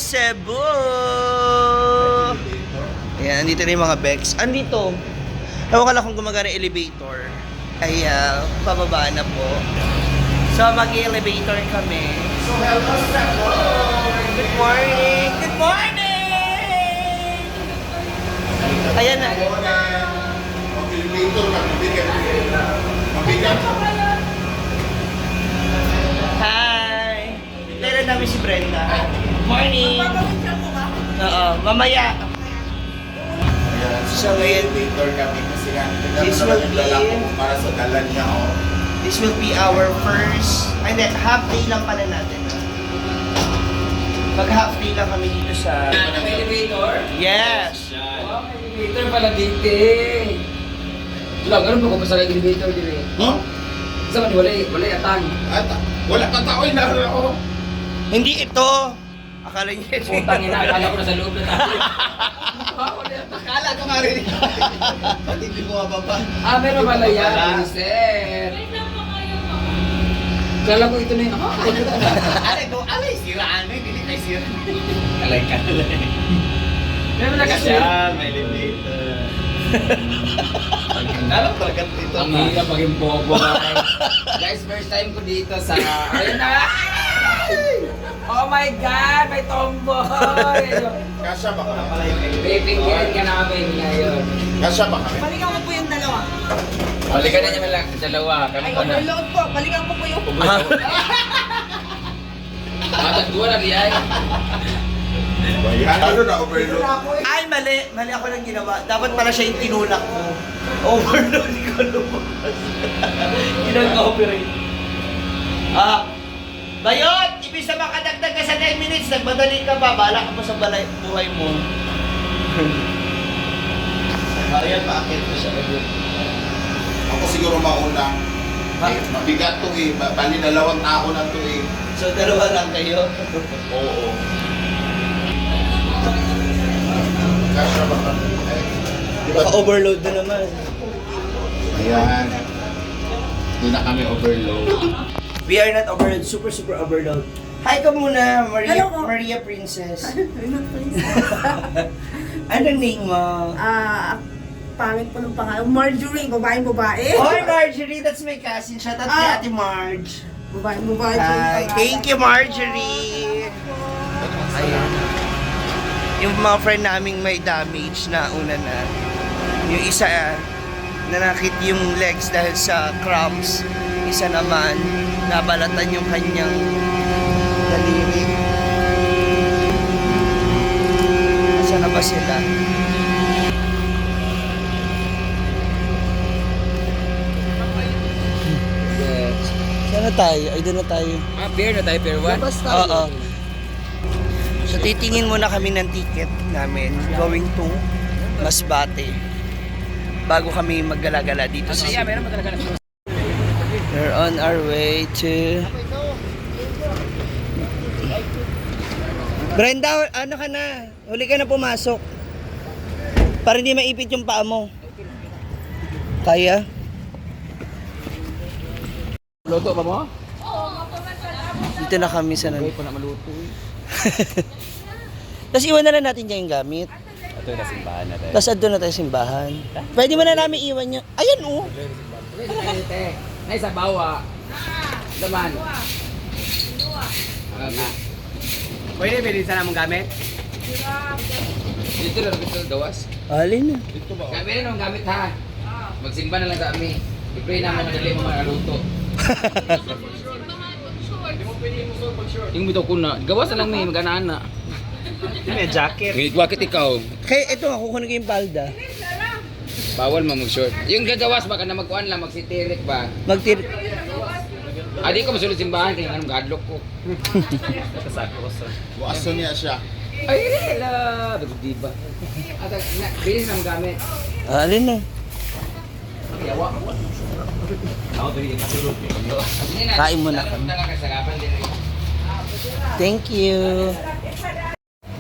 Cebu! Ayan, andito na yung mga bags. Andito. Ewan ko lang kung gumagana yung elevator. Ay, pababa na po. So, mag-elevator kami. So, hello, Cebu! Good morning! Good morning! Ayan na. Elevator na, mabigat. Hi! Kailan namin si Brenda? Morning! Oo, mamaya. Ayan, So, ngayon, elevator kami kasi nga, This tignan mo will naman yung be- lalaki ko para sa dalan niya, oh. this will be our first, ay hindi, half day lang pala natin. Mag half day lang kami dito sa... May elevator? Yes! Oh, may elevator pala dito eh. Wala, ganun pa kung sa elevator dito eh. Hmm? Isa man, wala atang. At wala pa tao na ako. Hindi ito! Akala niya ito. Utang ina, akala ko na sa loob na tayo. Akala ko nga rin. Pati hindi mo mababa. Ah, meron pala yan, Wala. sir. Kala ko ito na yung, ay, ito na. Alay, siraan eh, hindi kay sira. Alay ka. Meron na kasi. May elevator. Alam talaga dito. Ang hirap maging bobo. Guys, first time ko dito sa, ayun na. Oh my God, may tomboy! Kasya ba kami? Pipinggirin ka namin ngayon. Kasya ba kami? Balikan ko po yung dalawa. Balikan na niya lang dalawa. Kami Ay, ko na. overload po. Balikan ko po yung... Matagduwa na diyan. Ano na overload? Ay, mali! Mali ako lang ginawa. Dapat pala siya yung tinulak ko. Overload ko lumabas. Kinag-operate. Bayot! Ibig sa makadagdag ka sa 10 minutes, nagmadali ka ba? Bahala ka pa sa buhay mo. Ayan, bakit ko siya Ako siguro mauna. Bakit? Mabigat to eh. Bali, 2 tao na to eh. So, dalawa lang kayo. Oo. Kasya ba kami? Di ba? Overload na naman. Ayan. Hindi na kami overload. We are not overload. Super overload. Hi ka muna, Maria, Hello po. Maria Princess. Ano, please? Anong name mo? Pangit po ng pangalan. Marjorie, babae. Oy, Marjorie, that's my cousin. Shout out kay Ate Marge. Babae po yung Hi, pangalan. thank you, Marjorie. Ayan. Yung mga friend naming may damage na una na. Yung isa, nanakit yung legs dahil sa cramps. Isa naman, nabalatan yung kanyang daliri. Asa na ba sila? Yes. Saan na tayo? Ay, doon na tayo. Ah, pair na tayo, pair 1? Oo. So, titingin muna kami ng ticket namin going to Masbate bago kami maggala-gala dito sa Kasi Cebu. meron mo talaga na. We're on our way to... Brenda, ano ka na? Huli ka na pumasok. Para hindi maipit yung paa mo. Kaya? Luto ba mo? Dito na kami sa Huwag pa na maluto. Tapos iwan na lang natin dyan yung gamit. Ito yung nasimbahan na tayo. Tapos andun na tayo sa simbahan. Pwede mo na namin iwan yung... Ayan oh! Nay sa bawa. Daman. Pwede sana mong gamit? Dito lang dito dawas. Alin na. Gamit nung gamit ha. Magsimba na lang sa amin. I-pray naman madali mo maluto. Yung bitaw ko na. Gawas na lang may maganaan na. May jacket. Ngit wakit ikaw. Kaya ito nga, kukunin ko yung palda. Bawal mo mag-short. Yung gagawas baka na magkuhan lang magsitirik ba. Magtir... Adi ko masulod simbahan kaya anong gadlock ko. Buaso niya siya. Ay, la, di ba? At bilis ng gamit. Alin na. Yawa. Ako diri masulod. Kain muna kami. Thank you.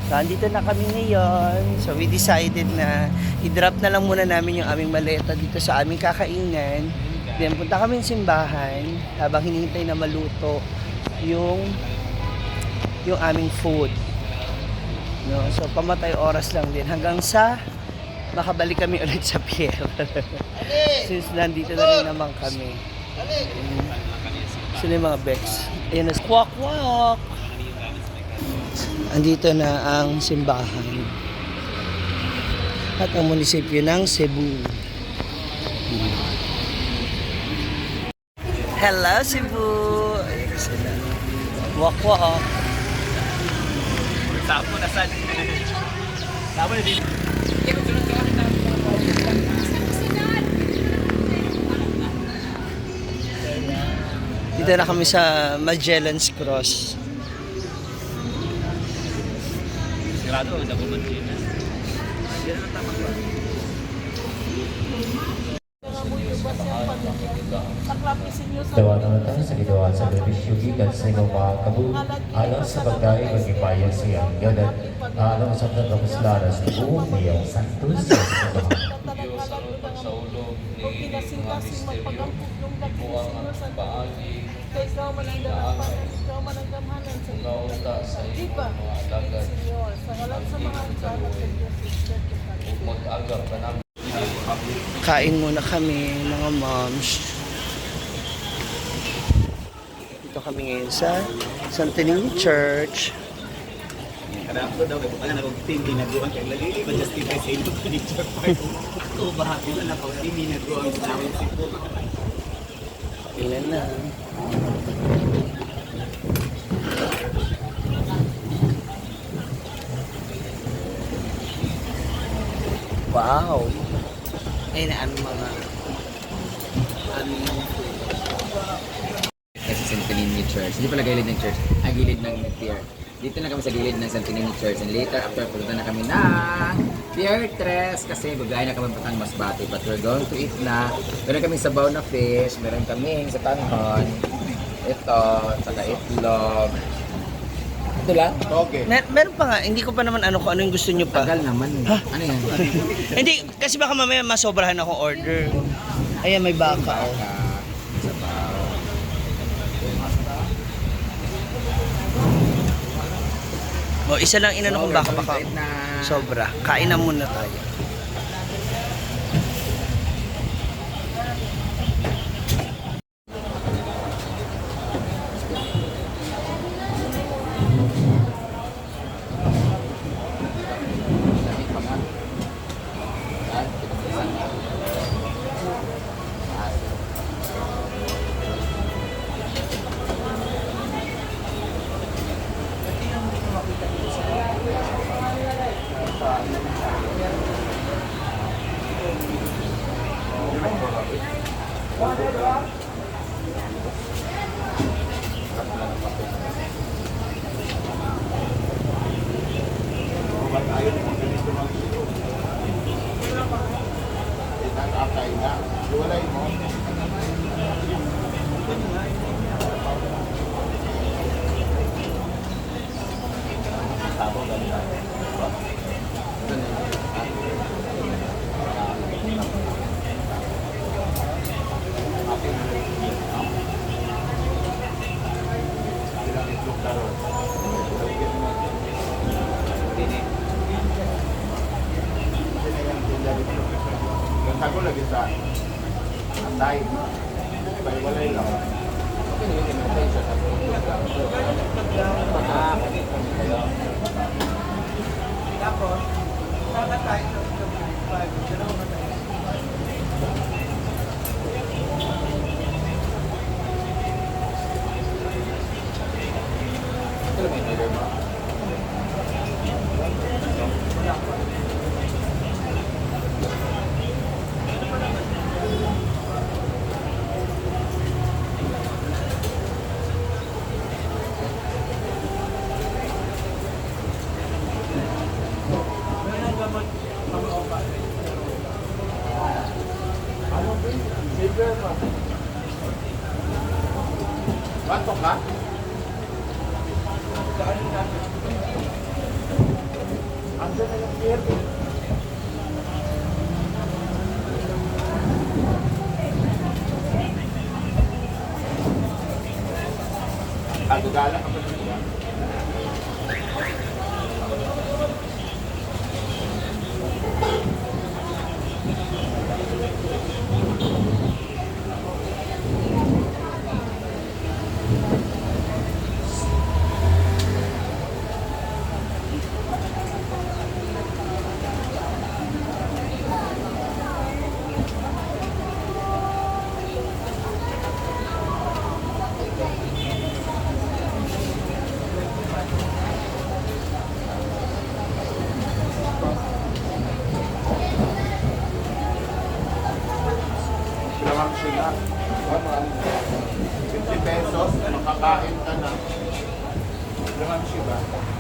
So, andito na kami ngayon. So, we decided na i-drop na lang muna namin yung aming maleta dito sa aming kakainan. Then, punta kami sa simbahan habang hinihintay na maluto yung aming food. No, so pamatay oras lang din hanggang sa makabalik kami ulit sa pier. Since nandito na rin naman kami. Sino yung mga Bex? Ayan na, kwak kwak! Andito na ang simbahan. At ang munisipyo ng Cebu. Hello Cebu! Ayan sila. Kwak kwak! Tapo na sad. Tapo na din. Dito na kami sa Magellan's Cross. Sigurado, hindi ako man. Dawanan sa ginawa sa berbisyo gikan sa imong mga kabul alang sa pagkain ng ibayan siyang yadan alang sa pagkapuslanan sa buong niyang santos sa mga o kinasing-kasing magpagampog ng buwang sa paagi ikaw man ang dalapan ikaw man ang gamhanan sa ikaw sa diba Senyor sa ngalan sa mga anak ng Diyos mag-agap ka namin Kain muna kami mga moms. Dito kami ngayon sa Santo Niño Church. Kada ako daw, kaya na kung team ginagawa kaya lagi, ma-justify sa ilo ko dito. Ito, bahagi na na kung team ginagawa sa namin si po. Ilan na. Wow! Ayun na aming mga Kasi Santo Niño Church. Hindi pala gilid ng church. Gilid ng pier. Dito na kami sa gilid ng Santo Niño Church. And later, after pupunta na kami na Pier 3 kasi bugay na kami patang Masbate. But we're going to eat na. Meron kaming sabaw na fish. Meron kaming sa tanghon. Ito, saka itlog. Ito lang? Okay. Meron pa nga, hindi ko pa naman ano kung ano yung gusto nyo pa. Tagal naman. Ano yan? Hindi, kasi baka mamaya masobrahan akong order. Ayan, may baka. Oh. Sabaw. O, isa lang inano kung baka baka na sobra. Kain na muna tayo. Ako lagi sa side. Walay lang. Batok ka? Andiyan na yung pier. Agagala ka pa siya.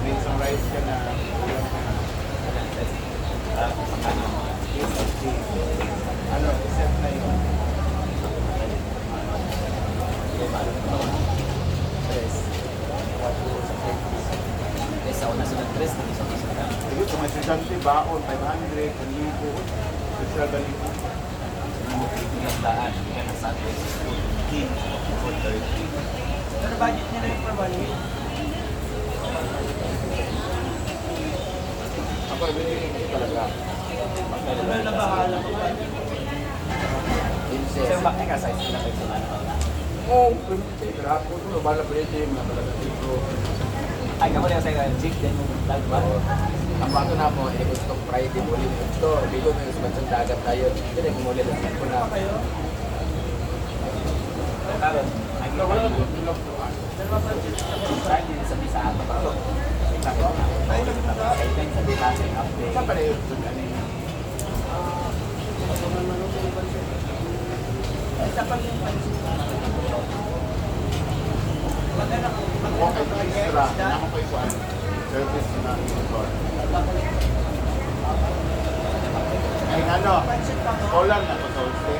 May isang rice ka na. Ano, set na yun. Sa una sa tres, sa una sa Sige, kung may estudyante, baon, 500, 1,000, social balipo. daan, kaya na sa atin, 15, 430. Pero budget nila yung per 1 week. Ako, ibigay ko talaga. Wala na bahala ko ba? Sa'yo bakit ka size na kayo sa ano? Oo, pero ako ito, bala pwede, mga talaga dito. Ay, kamo na sa'yo, chick din mo ba? Ang bato na mo, eh, gusto ko Friday muli ito. Bigo mo yung sumansang dagat tayo. Hindi, muli lang ko na. Karon, ay ko wala ko Friday sa bisa ato pa. Ay, sa bisa update. Saan pala yun? Ano yun? Okay, extra. Ako pa ikuan. Service na ito. Ay, ano? Kolang na to sa Ulste.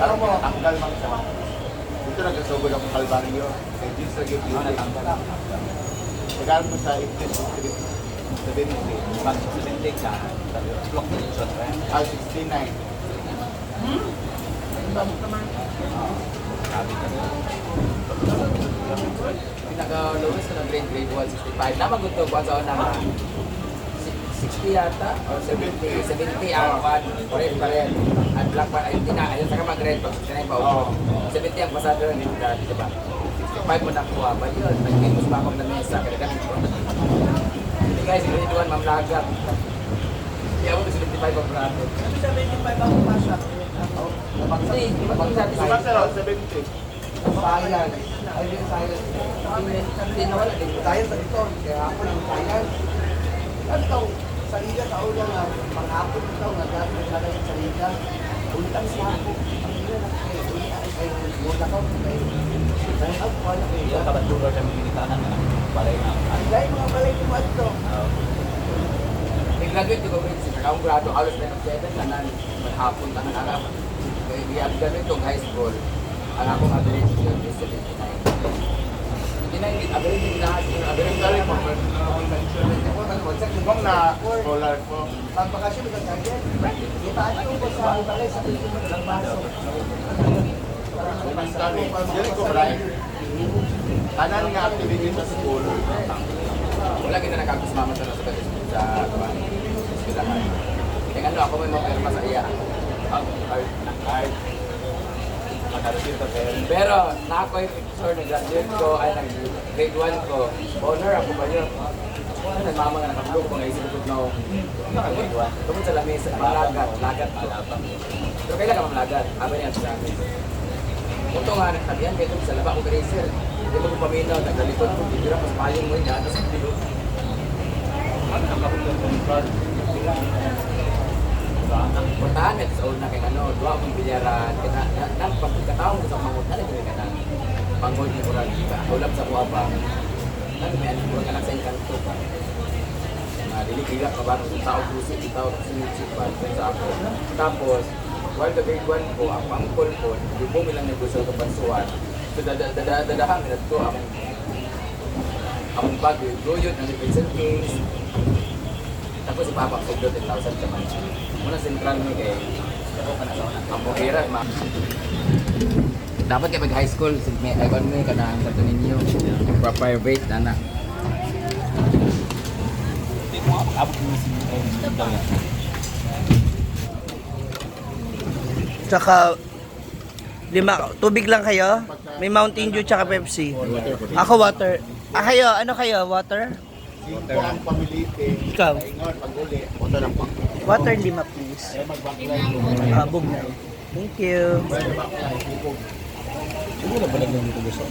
Ano mo? Tanggal mang sa. Dito nagkasugod ako Calvario. Kay Jesus lagi Ano beauty. natanggal? Tagal mo sa English script. 70. Pag sa tindig ka, block na yung shot, right? 69. Sabi ka Pinaka-lowest ko ng grade 1, 65. Naman gusto ko sa una 60 yata or 70. 70 ang one. Correct pa rin. At black pa, ayun din na. Ayun sa mag-grade pa. 69 pa upo. 70 ang pasado rin dito dati, diba? 65 mo nakuha ba yun? Nag-games pa akong na mesa. Kaya ganun ko. Hindi guys, grade 1, mamlagat. Kaya ako 75 ang bracket. 75 ako pasok. Hindi, mabagsak. Saan sa 70? Sayang. Ayun yung sayang. Hindi nawala. Tayo sa dito. Kaya ako lang sayang. Ano ito? Sa liga, sa ulang nga. Pang-apon ito. Nagagawin na lang sa liga. Ulang sa ako. Ang ina na kayo. Ay, mula ko. Ay, ako. Ano kayo? Yung kabatulo sa mga tanan na balay na. Ang gaya mga balay ko ba ito? Nag-graduate ko grade 6. Akong grado. Halos na 7. Tanan. Maghapon. Tanan alam. Kaya i-graduate ko high school. Ang akong average yun is 79. Average yung lahat. Average Sorry yung po. Kung na scholar ko. Pagpakasyon mo sa kanya, itaan mo ko sa balay sa piso mo ng baso. Kung sorry. Dili ko Brian. Tanan nga activity sa school. Wala kita nakakasama sa nasa eskwelahan. Kaya ano, ako may mapirma sa iya. Art. Pero na ako yung picture, nag-graduate ko, ay nag-grade 1 ko. Honor ako ba yun? Nagmama nga nakablog ko, ngayon sinugod na grade 1. Tungkol sa lamesa, malagat, lagat ko. Pero kailan ka mamlagat? Habang yan sa amin. Ito nga, nagtabihan kayo sa laba ko grazer. Dito ko paminaw, nagdalikod ko, bibira ko sa payong mo niya, tapos dito. Ano ang kapag Puntahan ito sa una kay ano, dua akong bilyaran, pagkataon ko sa mangot, nalagay ka na. Pangod ni Kurang, ulap sa buha ba? May anak ko anak sa Encanto pa. Dili-kila ka ba ng tao pusit, tao sinusipan sa ako. Tapos, while the grade 1 ko, ang pangkol ko, lubong ilang negosyo ng bansuan. So, dadahan minat ko ang bago, goyot ng Vincent Kings. Tapos si Papa Sugdo 10,000 sa mancha. Muna sentral mo kay ang buhira, ma. Dapat kayo mag-high school, may ewan mo ka na ang sato ninyo. Yung private, anak. abot mo si daw yan. Tsaka, tubig lang kayo? May Mountain Dew tsaka Pepsi. Ako water. Kayo, ano kayo? Water? Ito ang pamilite. Ikaw? Ingon, pag-uli. Punta lang pa. Water 5 please. Bog na. Thank you. Backline. Siguro ba lang yung gusto?